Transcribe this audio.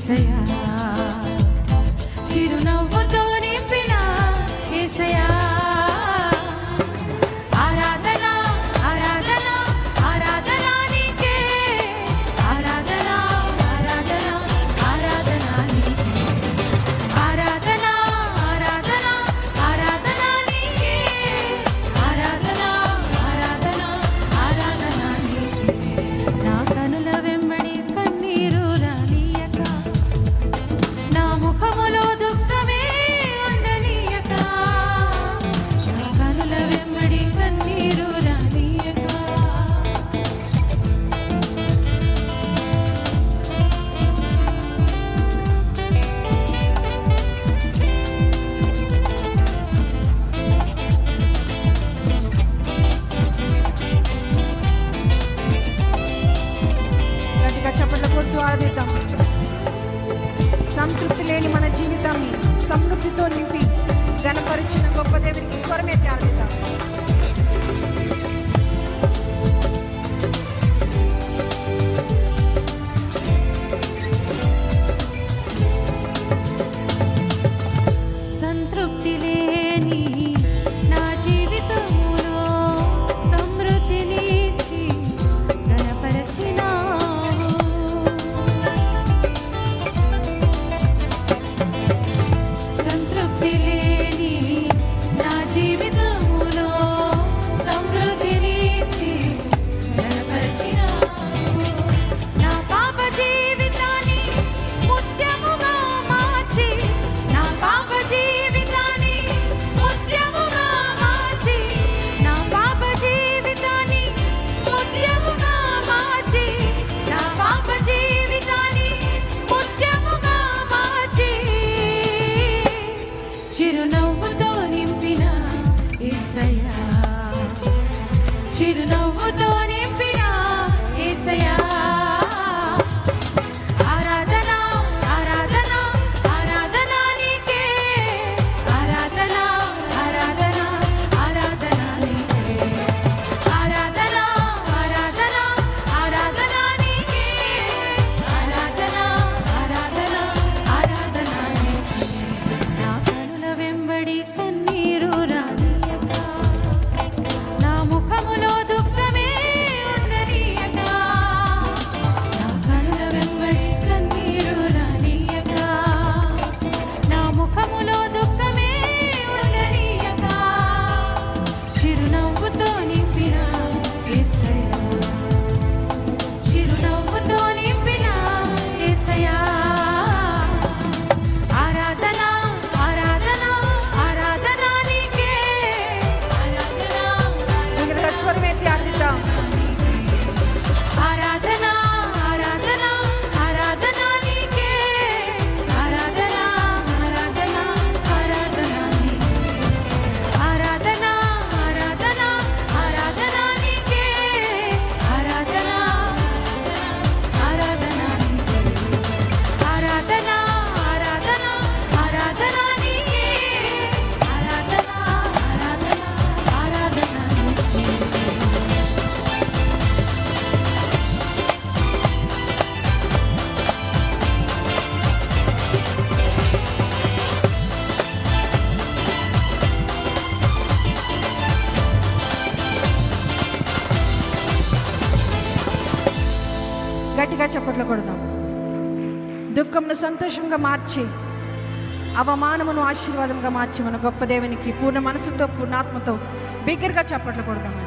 యేసయ్యా, చిరునవ్వుతో నింపిన యేసయ్యా. సంతృప్తి లేని మన జీవితాన్ని సమృద్ధితో నింపి ఘనపరిచిన గొప్ప దేవునికి స్వరమెత్తి ఆరాధిద్దాం. సంతృప్తి లేని నా జీవితములో సమృద్ధినిచ్చి ఘనపరిచిన చిరునవ్వుతో నింపిన యేసయ్యా, చిరునవ్వుతో నింపిన యేసయ్యా. ఆరాధన ఆరాధన ఆరాధన నీకే, ఆరాధన ఆరాధన ఆరాధన నీకే, ఆరాధన ఆరాధన ఆరాధన నీకే, ఆరాధన ఆరాధన ఆరాధన నీకే. నా కనుల వెంబడి కన్నీరు రానియక, నా ముఖములో దుఃఖమే ఉండనీయక, నా కనుల వెంబడి కన్నీరు రానియక, నా ముఖములో దుఃఖమే ఉండనీయక, చిరునవ్వుతో నింపిన యేసయ్యా, చిరునవ్వుతో నింపిన యేసయ్యా. ఆరాధన ఆరాధన ఆరాధన నీకే, ఆరాధన స్వరమెత్తి ఆరాధిద్దాం. ఆరాధన ఆరాధన ఆరాధన నీకే, ఆరాధన ఆరాధన ఆరాధన నీకే, ఆరాధన ఆరాధన ఆరాధన నీకే, ఆరాధన ఆరాధన నీకే, ఆరాధన ఆరాధన ఆరాధన నీకే, ఆరాధన ఆరాధన ఆరాధన నీకే. గట్టిగా చప్పట్లు కొడదాం. దుఃఖంను సంతోషంగా మార్చి, అవమానమును ఆశీర్వాదంగా మార్చి మన గొప్ప దేవునికి పూర్ణ మనసుతో పూర్ణాత్మతో బిగ్గరగా చప్పట్లు కొడదామండి.